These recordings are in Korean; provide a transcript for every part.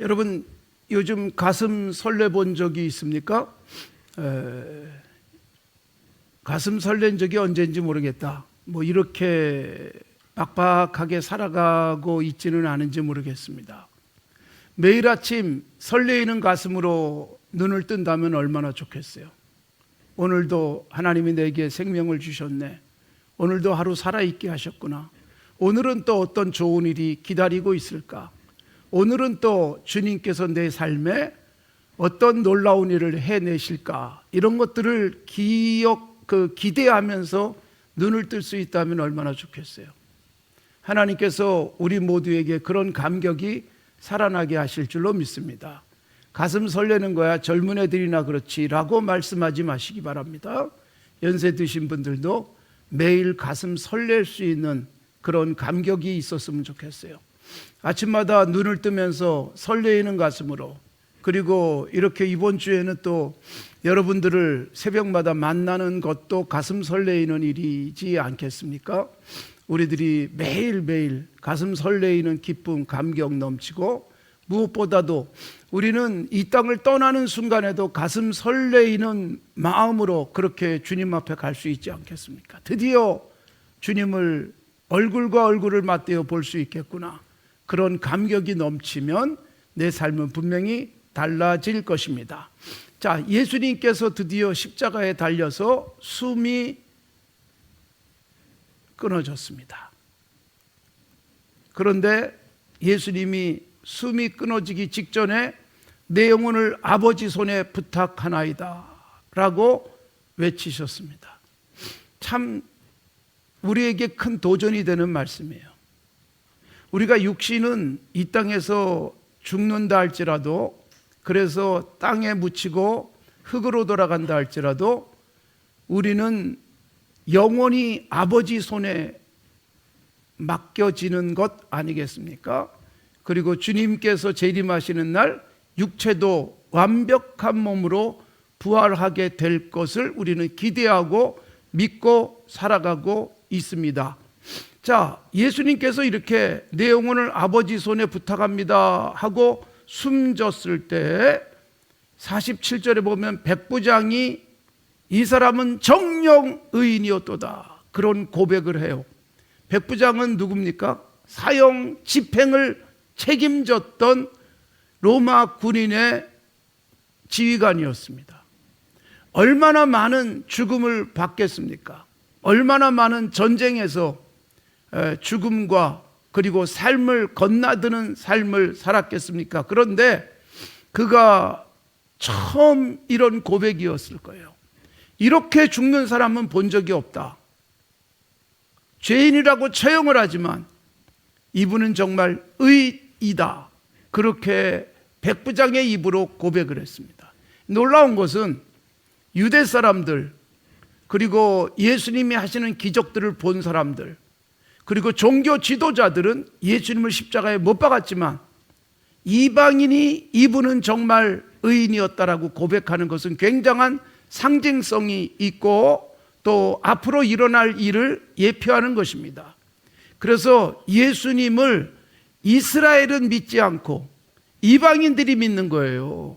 여러분 요즘 가슴 설레 본 적이 있습니까? 가슴 설렌 적이 언제인지 모르겠다. 뭐 이렇게 빡빡하게 살아가고 있지는 않은지 모르겠습니다. 매일 아침 설레이는 가슴으로 눈을 뜬다면 얼마나 좋겠어요. 오늘도 하나님이 내게 생명을 주셨네. 오늘도 하루 살아있게 하셨구나. 오늘은 또 어떤 좋은 일이 기다리고 있을까? 오늘은 또 주님께서 내 삶에 어떤 놀라운 일을 해내실까? 이런 것들을 기대하면서 눈을 뜰 수 있다면 얼마나 좋겠어요. 하나님께서 우리 모두에게 그런 감격이 살아나게 하실 줄로 믿습니다. 가슴 설레는 거야 젊은 애들이나 그렇지 라고 말씀하지 마시기 바랍니다. 연세 드신 분들도 매일 가슴 설렐 수 있는 그런 감격이 있었으면 좋겠어요. 아침마다 눈을 뜨면서 설레이는 가슴으로, 그리고 이렇게 이번 주에는 또 여러분들을 새벽마다 만나는 것도 가슴 설레이는 일이지 않겠습니까? 우리들이 매일매일 가슴 설레이는 기쁨, 감격 넘치고, 무엇보다도 우리는 이 땅을 떠나는 순간에도 가슴 설레이는 마음으로 그렇게 주님 앞에 갈 수 있지 않겠습니까? 드디어 주님을 얼굴과 얼굴을 맞대어 볼 수 있겠구나. 그런 감격이 넘치면 내 삶은 분명히 달라질 것입니다. 자, 예수님께서 드디어 십자가에 달려서 숨이 끊어졌습니다. 그런데 예수님이 숨이 끊어지기 직전에 내 영혼을 아버지 손에 부탁하나이다 라고 외치셨습니다. 참 우리에게 큰 도전이 되는 말씀이에요. 우리가 육신은 이 땅에서 죽는다 할지라도, 그래서 땅에 묻히고 흙으로 돌아간다 할지라도 우리는 영원히 아버지 손에 맡겨지는 것 아니겠습니까? 그리고 주님께서 재림하시는 날 육체도 완벽한 몸으로 부활하게 될 것을 우리는 기대하고 믿고 살아가고 있습니다. 자, 예수님께서 이렇게 내 영혼을 아버지 손에 부탁합니다 하고 숨졌을 때 47절에 보면 백부장이 이 사람은 정령 의인이었도다 그런 고백을 해요. 백부장은 누굽니까? 사형 집행을 책임졌던 로마 군인의 지휘관이었습니다. 얼마나 많은 죽음을 받겠습니까? 얼마나 많은 전쟁에서 죽음과 그리고 삶을 건너드는 삶을 살았겠습니까? 그런데 그가 처음 이런 고백이었을 거예요. 이렇게 죽는 사람은 본 적이 없다. 죄인이라고 처형을 하지만 이분은 정말 의이다. 그렇게 백부장의 입으로 고백을 했습니다. 놀라운 것은 유대 사람들, 그리고 예수님이 하시는 기적들을 본 사람들, 그리고 종교 지도자들은 예수님을 십자가에 못 박았지만 이방인이 이분은 정말 의인이었다라고 고백하는 것은 굉장한 상징성이 있고 또 앞으로 일어날 일을 예표하는 것입니다. 그래서 예수님을 이스라엘은 믿지 않고 이방인들이 믿는 거예요.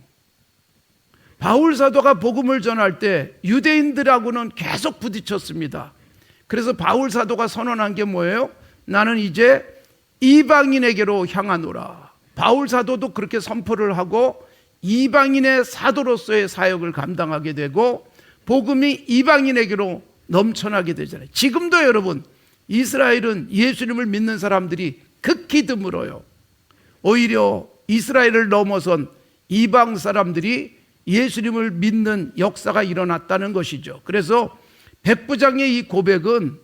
바울 사도가 복음을 전할 때 유대인들하고는 계속 부딪혔습니다. 그래서 바울 사도가 선언한 게 뭐예요? 나는 이제 이방인에게로 향하노라. 바울 사도도 그렇게 선포를 하고 이방인의 사도로서의 사역을 감당하게 되고 복음이 이방인에게로 넘쳐나게 되잖아요. 지금도 여러분 이스라엘은 예수님을 믿는 사람들이 극히 드물어요. 오히려 이스라엘을 넘어선 이방 사람들이 예수님을 믿는 역사가 일어났다는 것이죠. 그래서 백부장의 이 고백은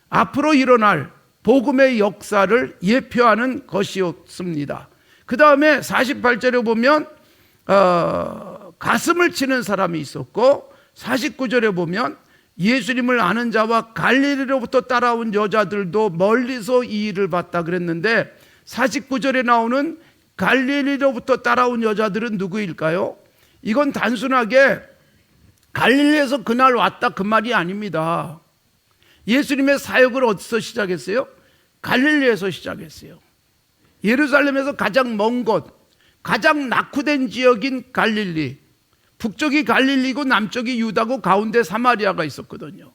앞으로 일어날 복음의 역사를 예표하는 것이었습니다. 그 다음에 48절에 보면 가슴을 치는 사람이 있었고 49절에 보면 예수님을 아는 자와 갈릴리로부터 따라온 여자들도 멀리서 이 일을 봤다 그랬는데 49절에 나오는 갈릴리로부터 따라온 여자들은 누구일까요? 이건 단순하게 갈릴리에서 그날 왔다 그 말이 아닙니다. 예수님의 사역을 어디서 시작했어요? 갈릴리에서 시작했어요. 예루살렘에서 가장 먼 곳, 가장 낙후된 지역인 갈릴리, 북쪽이 갈릴리고 남쪽이 유다고 가운데 사마리아가 있었거든요.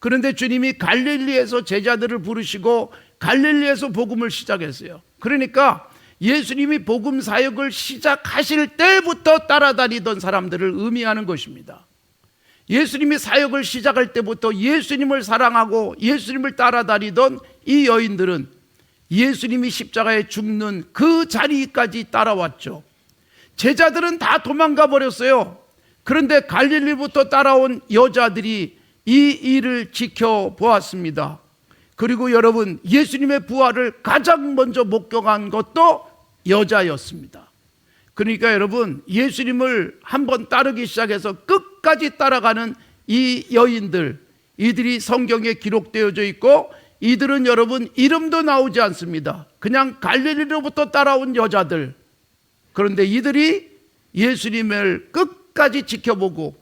그런데 주님이 갈릴리에서 제자들을 부르시고 갈릴리에서 복음을 시작했어요. 그러니까 예수님이 복음 사역을 시작하실 때부터 따라다니던 사람들을 의미하는 것입니다. 예수님이 사역을 시작할 때부터 예수님을 사랑하고 예수님을 따라다니던 이 여인들은 예수님이 십자가에 죽는 그 자리까지 따라왔죠. 제자들은 다 도망가 버렸어요. 그런데 갈릴리부터 따라온 여자들이 이 일을 지켜보았습니다. 그리고 여러분, 예수님의 부활을 가장 먼저 목격한 것도 여자였습니다. 그러니까 여러분, 예수님을 한번 따르기 시작해서 끝까지 따라가는 이 여인들, 이들이 성경에 기록되어져 있고, 이들은 여러분 이름도 나오지 않습니다. 그냥 갈릴리로부터 따라온 여자들. 그런데 이들이 예수님을 끝까지 지켜보고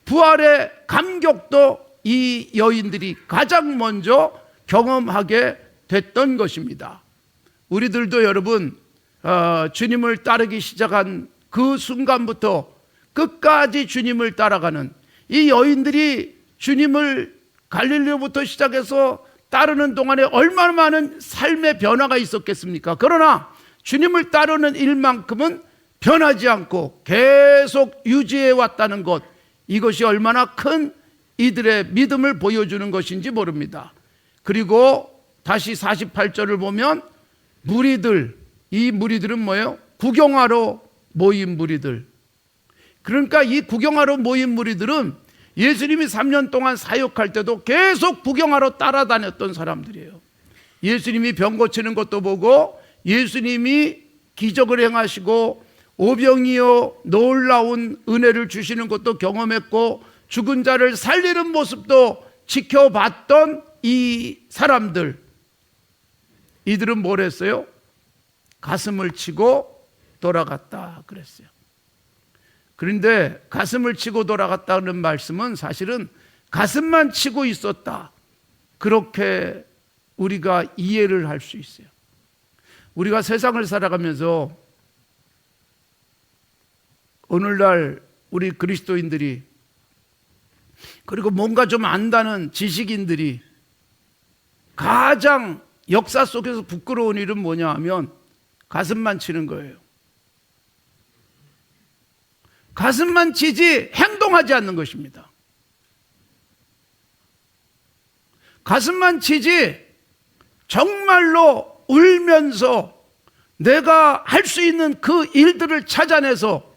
부활의 감격도 이 여인들이 가장 먼저 경험하게 됐던 것입니다. 우리들도 여러분 주님을 따르기 시작한 그 순간부터 끝까지 주님을 따라가는 이 여인들이 주님을 갈릴리로부터 시작해서 따르는 동안에 얼마나 많은 삶의 변화가 있었겠습니까? 그러나 주님을 따르는 일만큼은 변하지 않고 계속 유지해 왔다는 것, 이것이 얼마나 큰 이들의 믿음을 보여주는 것인지 모릅니다. 그리고 다시 48절을 보면 무리들, 이 무리들은 뭐예요? 구경하러 모인 무리들. 그러니까 이 구경하러 모인 무리들은 예수님이 3년 동안 사역할 때도 계속 구경하러 따라다녔던 사람들이에요. 예수님이 병 고치는 것도 보고 예수님이 기적을 행하시고 오병이어 놀라운 은혜를 주시는 것도 경험했고 죽은 자를 살리는 모습도 지켜봤던 이 사람들, 이들은 뭘 했어요? 가슴을 치고 돌아갔다 그랬어요. 그런데 가슴을 치고 돌아갔다는 말씀은 사실은 가슴만 치고 있었다, 그렇게 우리가 이해를 할 수 있어요. 우리가 세상을 살아가면서 오늘날 우리 그리스도인들이, 그리고 뭔가 좀 안다는 지식인들이 가장 역사 속에서 부끄러운 일은 뭐냐 하면 가슴만 치는 거예요. 가슴만 치지 행동하지 않는 것입니다. 가슴만 치지 정말로 울면서 내가 할 수 있는 그 일들을 찾아내서,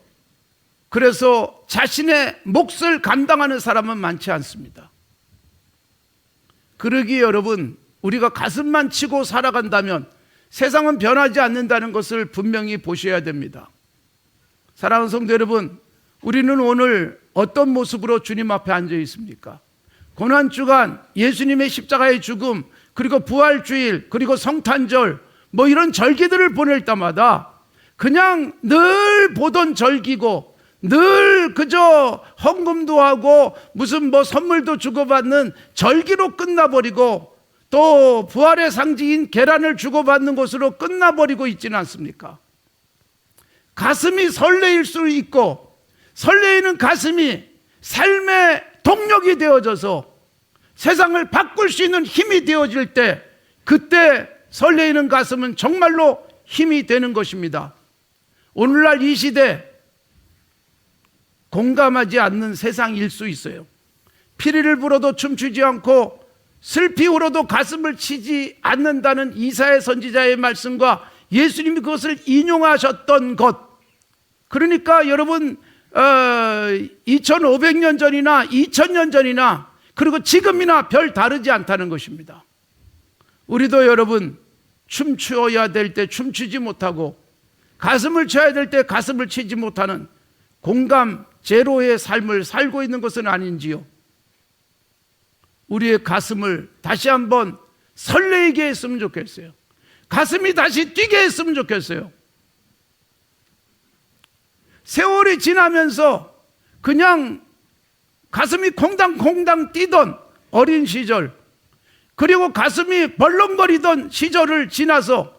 그래서 자신의 몫을 감당하는 사람은 많지 않습니다. 그러기에 여러분, 우리가 가슴만 치고 살아간다면 세상은 변하지 않는다는 것을 분명히 보셔야 됩니다. 사랑하는 성도 여러분, 우리는 오늘 어떤 모습으로 주님 앞에 앉아 있습니까? 고난주간, 예수님의 십자가의 죽음, 그리고 부활주일, 그리고 성탄절, 뭐 이런 절기들을 보낼 때마다 그냥 늘 보던 절기고 늘 그저 헌금도 하고 무슨 뭐 선물도 주고받는 절기로 끝나버리고, 또 부활의 상징인 계란을 주고받는 것으로 끝나버리고 있지는 않습니까? 가슴이 설레일 수 있고, 설레이는 가슴이 삶의 동력이 되어져서 세상을 바꿀 수 있는 힘이 되어질 때, 그때 설레이는 가슴은 정말로 힘이 되는 것입니다. 오늘날 이 시대 공감하지 않는 세상일 수 있어요. 피리를 불어도 춤추지 않고 슬피 울어도 가슴을 치지 않는다는 이사야 선지자의 말씀과 예수님이 그것을 인용하셨던 것, 그러니까 여러분 2500년 전이나 2000년 전이나 그리고 지금이나 별 다르지 않다는 것입니다. 우리도 여러분 춤추어야 될 때 춤추지 못하고 가슴을 쳐야 될 때 가슴을 치지 못하는 공감 제로의 삶을 살고 있는 것은 아닌지요? 우리의 가슴을 다시 한번 설레게 했으면 좋겠어요. 가슴이 다시 뛰게 했으면 좋겠어요. 세월이 지나면서 그냥 가슴이 콩당콩당 뛰던 어린 시절, 그리고 가슴이 벌렁거리던 시절을 지나서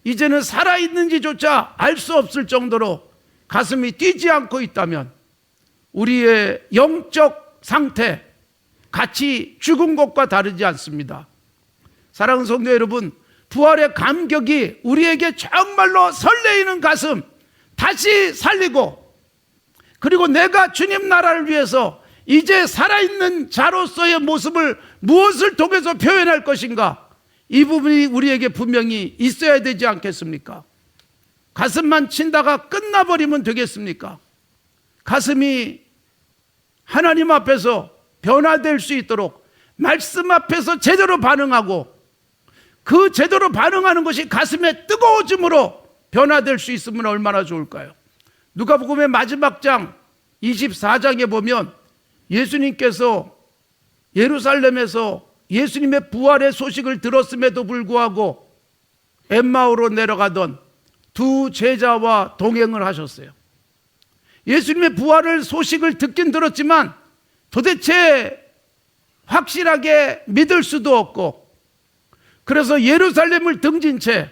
이제는 살아있는지조차 알 수 없을 정도로 가슴이 뛰지 않고 있다면 우리의 영적 상태, 같이 죽은 것과 다르지 않습니다. 사랑하는 성도 여러분, 부활의 감격이 우리에게 정말로 설레이는 가슴 다시 살리고, 그리고 내가 주님 나라를 위해서 이제 살아있는 자로서의 모습을 무엇을 통해서 표현할 것인가, 이 부분이 우리에게 분명히 있어야 되지 않겠습니까? 가슴만 친다가 끝나버리면 되겠습니까? 가슴이 하나님 앞에서 변화될 수 있도록 말씀 앞에서 제대로 반응하고, 그 제대로 반응하는 것이 가슴의 뜨거워짐으로 변화될 수 있으면 얼마나 좋을까요? 누가복음의 마지막 장 24장에 보면 예수님께서 예루살렘에서 예수님의 부활의 소식을 들었음에도 불구하고 엠마오로 내려가던 두 제자와 동행을 하셨어요. 예수님의 부활을 소식을 듣긴 들었지만 도대체 확실하게 믿을 수도 없고, 그래서 예루살렘을 등진 채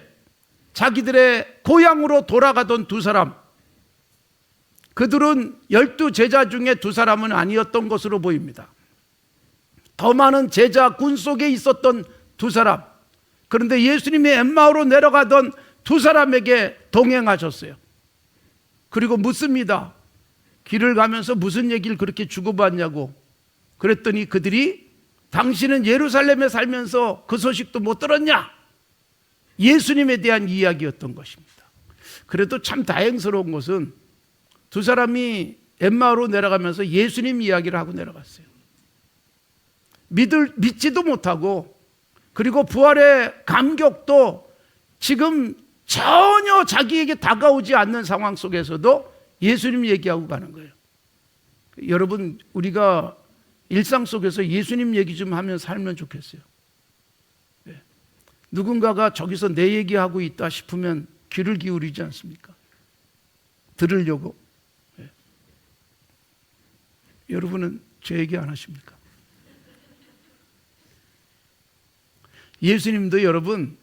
자기들의 고향으로 돌아가던 두 사람, 그들은 12제자 중에 두 사람은 아니었던 것으로 보입니다. 더 많은 제자 군 속에 있었던 두 사람, 그런데 예수님이 엠마오로 내려가던 두 사람에게 동행하셨어요. 그리고 묻습니다. 길을 가면서 무슨 얘기를 그렇게 주고받냐고. 그랬더니 그들이 당신은 예루살렘에 살면서 그 소식도 못 들었냐? 예수님에 대한 이야기였던 것입니다. 그래도 참 다행스러운 것은 두 사람이 엠마오로 내려가면서 예수님 이야기를 하고 내려갔어요. 믿지도 못하고, 그리고 부활의 감격도 지금 전혀 자기에게 다가오지 않는 상황 속에서도 예수님 얘기하고 가는 거예요. 여러분, 우리가 일상 속에서 예수님 얘기 좀 하면 살면 좋겠어요. 네. 누군가가 저기서 내 얘기하고 있다 싶으면 귀를 기울이지 않습니까? 들으려고. 네. 여러분은 제 얘기 안 하십니까? 예수님도 여러분,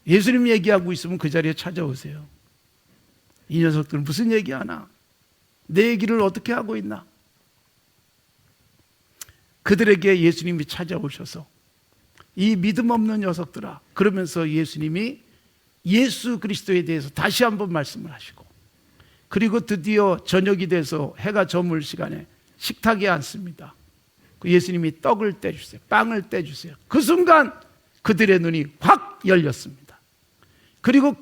예수님 얘기하고 있으면 그 자리에 찾아오세요. 이 녀석들은 무슨 얘기하나? 내 얘기를 어떻게 하고 있나? 그들에게 예수님이 찾아오셔서 이 믿음 없는 녀석들아, 그러면서 예수님이 예수 그리스도에 대해서 다시 한번 말씀을 하시고, 그리고 드디어 저녁이 돼서 해가 저물 시간에 식탁에 앉습니다. 예수님이 떡을 떼주세요. 빵을 떼주세요. 그 순간 그들의 눈이 확 열렸습니다. 그리고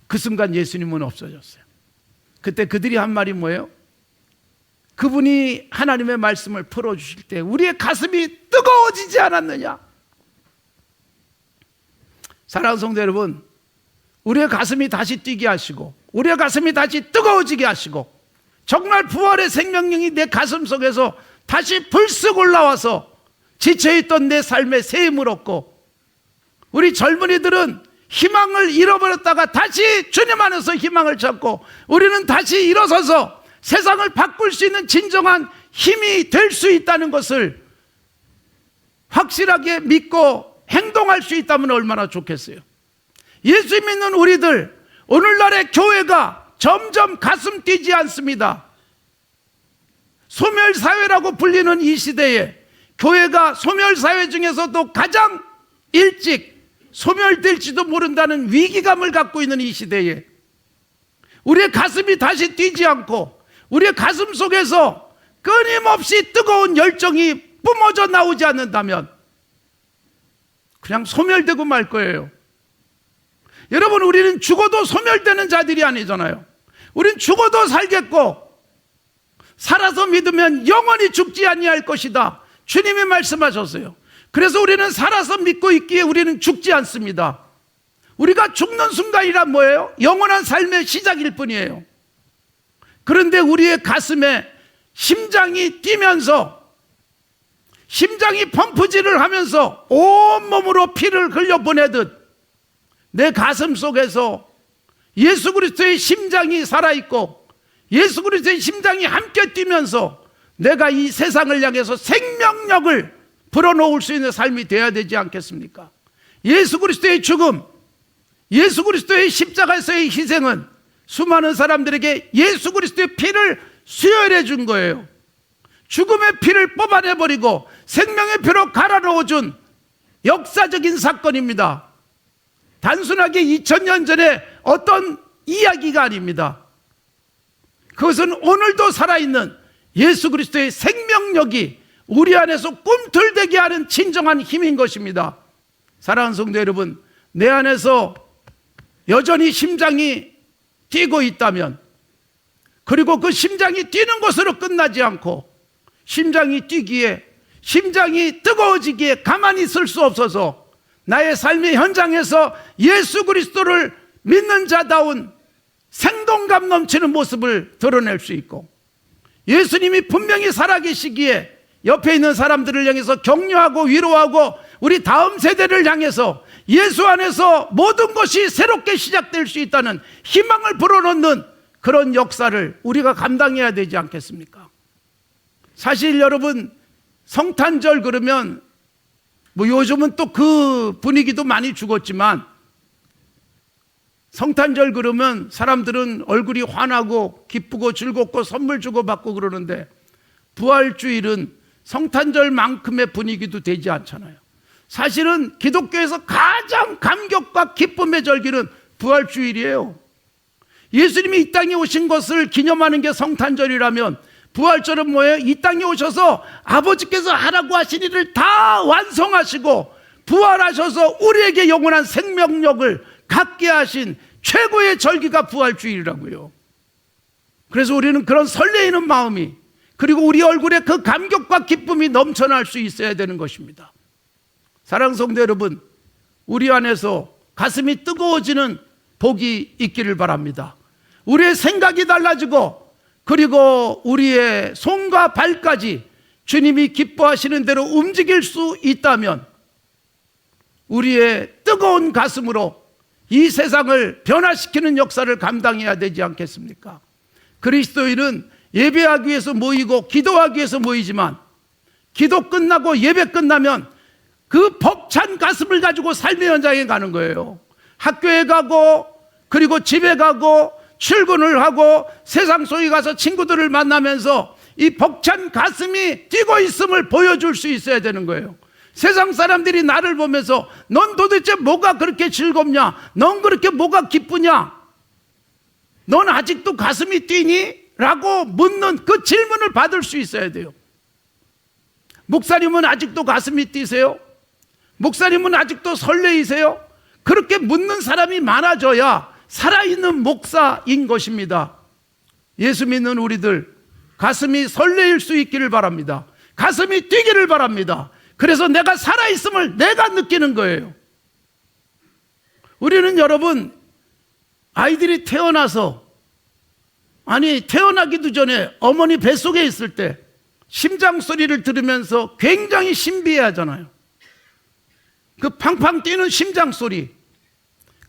그 순간 예수님은 없어졌어요. 그때 그들이 한 말이 뭐예요? 그분이 하나님의 말씀을 풀어주실 때 우리의 가슴이 뜨거워지지 않았느냐? 사랑하는 성도 여러분, 우리의 가슴이 다시 뛰게 하시고, 우리의 가슴이 다시 뜨거워지게 하시고, 정말 부활의 생명력이 내 가슴 속에서 다시 불쑥 올라와서 지쳐있던 내 삶에 새 힘을 얻고, 우리 젊은이들은 희망을 잃어버렸다가 다시 주님 안에서 희망을 찾고, 우리는 다시 일어서서 세상을 바꿀 수 있는 진정한 힘이 될 수 있다는 것을 확실하게 믿고 행동할 수 있다면 얼마나 좋겠어요. 예수 믿는 우리들, 오늘날의 교회가 점점 가슴 뛰지 않습니다. 소멸사회라고 불리는 이 시대에 교회가 소멸사회 중에서도 가장 일찍 소멸될지도 모른다는 위기감을 갖고 있는 이 시대에 우리의 가슴이 다시 뛰지 않고, 우리의 가슴 속에서 끊임없이 뜨거운 열정이 뿜어져 나오지 않는다면 그냥 소멸되고 말 거예요. 여러분, 우리는 죽어도 소멸되는 자들이 아니잖아요. 우린 죽어도 살겠고, 살아서 믿으면 영원히 죽지 아니할 것이다, 주님이 말씀하셨어요. 그래서 우리는 살아서 믿고 있기에 우리는 죽지 않습니다. 우리가 죽는 순간이란 뭐예요? 영원한 삶의 시작일 뿐이에요. 그런데 우리의 가슴에 심장이 뛰면서, 심장이 펌프질을 하면서 온몸으로 피를 흘려보내듯 내 가슴 속에서 예수 그리스도의 심장이 살아있고, 예수 그리스도의 심장이 함께 뛰면서 내가 이 세상을 향해서 생명력을 불어넣을 수 있는 삶이 되어야 되지 않겠습니까? 예수 그리스도의 죽음, 예수 그리스도의 십자가에서의 희생은 수많은 사람들에게 예수 그리스도의 피를 수혈해 준 거예요. 죽음의 피를 뽑아내버리고 생명의 피로 갈아 넣어준 역사적인 사건입니다. 단순하게 2000년 전에 어떤 이야기가 아닙니다. 그것은 오늘도 살아있는 예수 그리스도의 생명력이 우리 안에서 꿈틀대게 하는 진정한 힘인 것입니다. 사랑하는 성도 여러분, 내 안에서 여전히 심장이 뛰고 있다면, 그리고 그 심장이 뛰는 것으로 끝나지 않고 심장이 뛰기에, 심장이 뜨거워지기에 가만히 있을 수 없어서 나의 삶의 현장에서 예수 그리스도를 믿는 자다운 생동감 넘치는 모습을 드러낼 수 있고, 예수님이 분명히 살아계시기에 옆에 있는 사람들을 향해서 격려하고 위로하고 우리 다음 세대를 향해서 예수 안에서 모든 것이 새롭게 시작될 수 있다는 희망을 불어넣는 그런 역사를 우리가 감당해야 되지 않겠습니까? 사실 여러분, 성탄절 그러면 요즘은 또 그 분위기도 많이 죽었지만, 성탄절 그러면 사람들은 얼굴이 환하고 기쁘고 즐겁고 선물 주고받고 그러는데, 부활주일은 성탄절만큼의 분위기도 되지 않잖아요. 사실은 기독교에서 가장 감격과 기쁨의 절기는 부활주일이에요. 예수님이 이 땅에 오신 것을 기념하는 게 성탄절이라면, 부활절은 뭐예요? 이 땅에 오셔서 아버지께서 하라고 하신 일을 다 완성하시고 부활하셔서 우리에게 영원한 생명력을 갖게 하신 최고의 절기가 부활주일이라고요. 그래서 우리는 그런 설레이는 마음이, 그리고 우리 얼굴에 그 감격과 기쁨이 넘쳐날 수 있어야 되는 것입니다. 사랑하는 성도 여러분, 우리 안에서 가슴이 뜨거워지는 복이 있기를 바랍니다. 우리의 생각이 달라지고, 그리고 우리의 손과 발까지 주님이 기뻐하시는 대로 움직일 수 있다면, 우리의 뜨거운 가슴으로 이 세상을 변화시키는 역사를 감당해야 되지 않겠습니까? 그리스도인은 예배하기 위해서 모이고 기도하기 위해서 모이지만, 기도 끝나고 예배 끝나면 그 벅찬 가슴을 가지고 삶의 현장에 가는 거예요. 학교에 가고, 그리고 집에 가고, 출근을 하고, 세상 속에 가서 친구들을 만나면서 이 벅찬 가슴이 뛰고 있음을 보여줄 수 있어야 되는 거예요. 세상 사람들이 나를 보면서 넌 도대체 뭐가 그렇게 즐겁냐? 넌 그렇게 뭐가 기쁘냐? 넌 아직도 가슴이 뛰니? 라고 묻는 그 질문을 받을 수 있어야 돼요. 목사님은 아직도 가슴이 뛰세요? 목사님은 아직도 설레이세요? 그렇게 묻는 사람이 많아져야 살아있는 목사인 것입니다. 예수 믿는 우리들 가슴이 설레일 수 있기를 바랍니다. 가슴이 뛰기를 바랍니다. 그래서 내가 살아있음을 내가 느끼는 거예요. 우리는 여러분, 아이들이 태어나서, 태어나기도 전에 어머니 뱃속에 있을 때 심장 소리를 들으면서 굉장히 신비해 하잖아요. 그 팡팡 뛰는 심장 소리.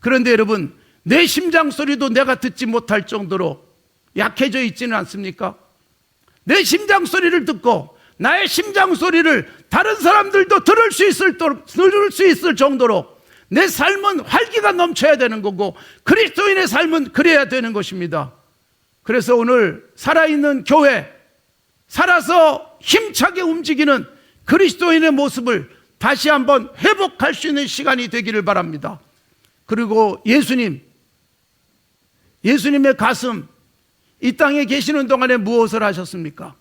그런데 여러분, 내 심장 소리도 내가 듣지 못할 정도로 약해져 있지는 않습니까? 내 심장 소리를 듣고 나의 심장 소리를 다른 사람들도 들을 수 있을 정도로 내 삶은 활기가 넘쳐야 되는 거고, 그리스도인의 삶은 그래야 되는 것입니다. 그래서 오늘 살아있는 교회, 살아서 힘차게 움직이는 그리스도인의 모습을 다시 한번 회복할 수 있는 시간이 되기를 바랍니다. 그리고 예수님의 가슴, 이 땅에 계시는 동안에 무엇을 하셨습니까?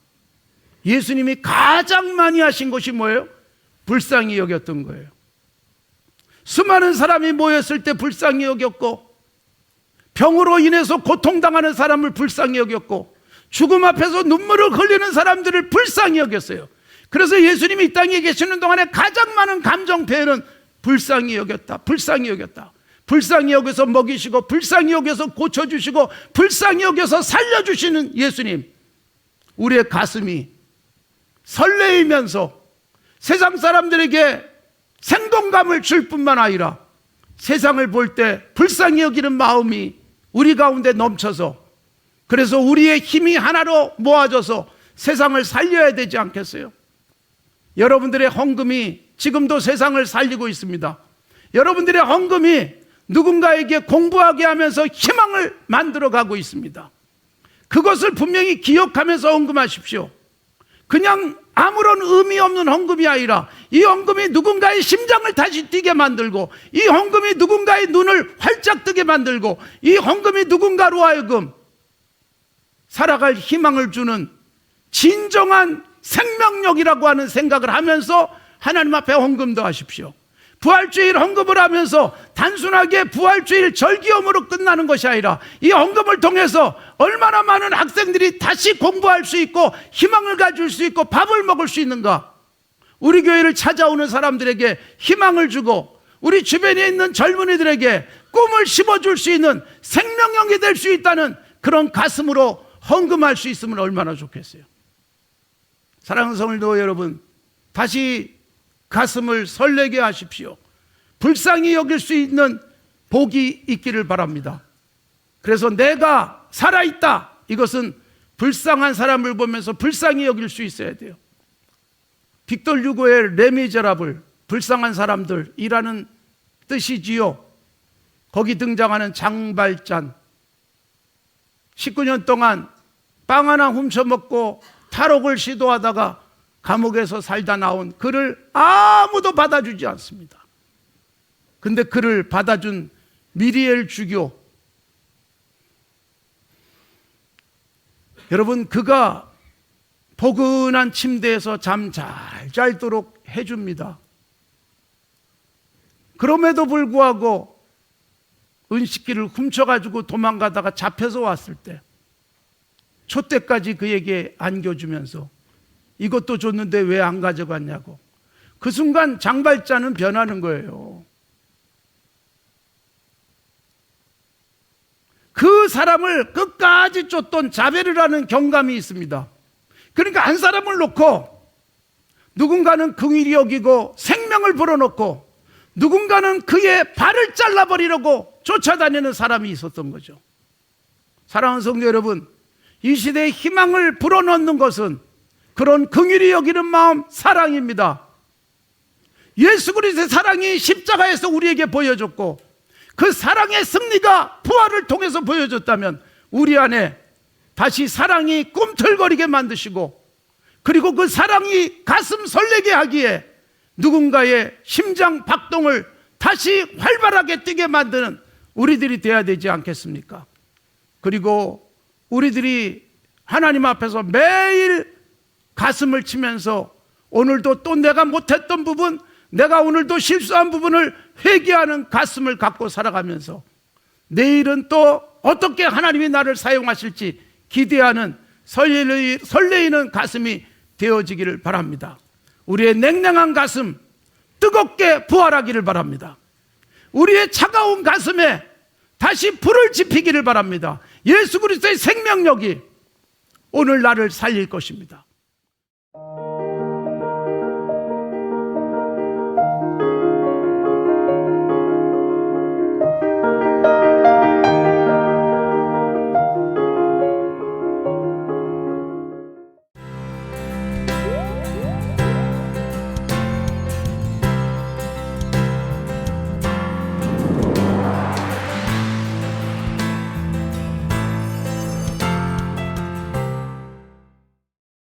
예수님이 가장 많이 하신 것이 뭐예요? 불쌍히 여겼던 거예요. 수많은 사람이 모였을 때 불쌍히 여겼고, 병으로 인해서 고통당하는 사람을 불쌍히 여겼고, 죽음 앞에서 눈물을 흘리는 사람들을 불쌍히 여겼어요. 그래서 예수님이 이 땅에 계시는 동안에 가장 많은 감정 표현은 불쌍히 여겼다, 불쌍히 여겼다. 불쌍히 여겨서 먹이시고, 불쌍히 여겨서 고쳐주시고, 불쌍히 여겨서 살려주시는 예수님. 우리의 가슴이 설레이면서 세상 사람들에게 생동감을 줄 뿐만 아니라 세상을 볼 때 불쌍히 여기는 마음이 우리 가운데 넘쳐서, 그래서 우리의 힘이 하나로 모아져서 세상을 살려야 되지 않겠어요? 여러분들의 헌금이 지금도 세상을 살리고 있습니다. 여러분들의 헌금이 누군가에게 공부하게 하면서 희망을 만들어가고 있습니다. 그것을 분명히 기억하면서 헌금하십시오. 그냥 아무런 의미 없는 헌금이 아니라 이 헌금이 누군가의 심장을 다시 뛰게 만들고, 이 헌금이 누군가의 눈을 활짝 뜨게 만들고, 이 헌금이 누군가로 하여금 살아갈 희망을 주는 진정한 생명력이라고 하는 생각을 하면서 하나님 앞에 헌금도 하십시오. 부활주일 헌금을 하면서 단순하게 부활주일 절기염으로 끝나는 것이 아니라 이 헌금을 통해서 얼마나 많은 학생들이 다시 공부할 수 있고 희망을 가질 수 있고 밥을 먹을 수 있는가. 우리 교회를 찾아오는 사람들에게 희망을 주고 우리 주변에 있는 젊은이들에게 꿈을 심어줄 수 있는 생명력이 될 수 있다는 그런 가슴으로 헌금할 수 있으면 얼마나 좋겠어요. 사랑하는 성도 여러분, 다시 가슴을 설레게 하십시오. 불쌍히 여길 수 있는 복이 있기를 바랍니다. 그래서 내가 살아있다, 이것은 불쌍한 사람을 보면서 불쌍히 여길 수 있어야 돼요. 빅tor 유고의 레미제라블, 불쌍한 사람들이라는 뜻이지요. 거기 등장하는 장발잔, 19년 동안 빵 하나 훔쳐먹고 탈옥을 시도하다가 감옥에서 살다 나온 그를 아무도 받아주지 않습니다. 근데 그를 받아준 미리엘 주교, 여러분, 그가 포근한 침대에서 잠 잘 자도록 해줍니다. 그럼에도 불구하고 은식기를 훔쳐가지고 도망가다가 잡혀서 왔을 때 촛대까지 그에게 안겨주면서 이것도 줬는데 왜 안 가져갔냐고. 그 순간 장발자는 변하는 거예요. 그 사람을 끝까지 쫓던 자베르라는 경감이 있습니다. 그러니까 한 사람을 놓고 누군가는 긍휼히 여기고 생명을 불어넣고 누군가는 그의 발을 잘라버리려고 쫓아다니는 사람이 있었던 거죠. 사랑하는 성도 여러분, 이 시대에 희망을 불어넣는 것은 그런 긍휼히 여기는 마음, 사랑입니다. 예수 그리스도의 사랑이 십자가에서 우리에게 보여줬고 그 사랑의 승리가 부활을 통해서 보여줬다면 우리 안에 다시 사랑이 꿈틀거리게 만드시고, 그리고 그 사랑이 가슴 설레게 하기에 누군가의 심장 박동을 다시 활발하게 뛰게 만드는 우리들이 되어야 되지 않겠습니까? 그리고 우리들이 하나님 앞에서 매일 가슴을 치면서 오늘도 또 내가 못했던 부분, 내가 오늘도 실수한 부분을 회개하는 가슴을 갖고 살아가면서 내일은 또 어떻게 하나님이 나를 사용하실지 기대하는 설레이는 가슴이 되어지기를 바랍니다. 우리의 냉랭한 가슴 뜨겁게 부활하기를 바랍니다. 우리의 차가운 가슴에 다시 불을 지피기를 바랍니다. 예수 그리스도의 생명력이 오늘 나를 살릴 것입니다.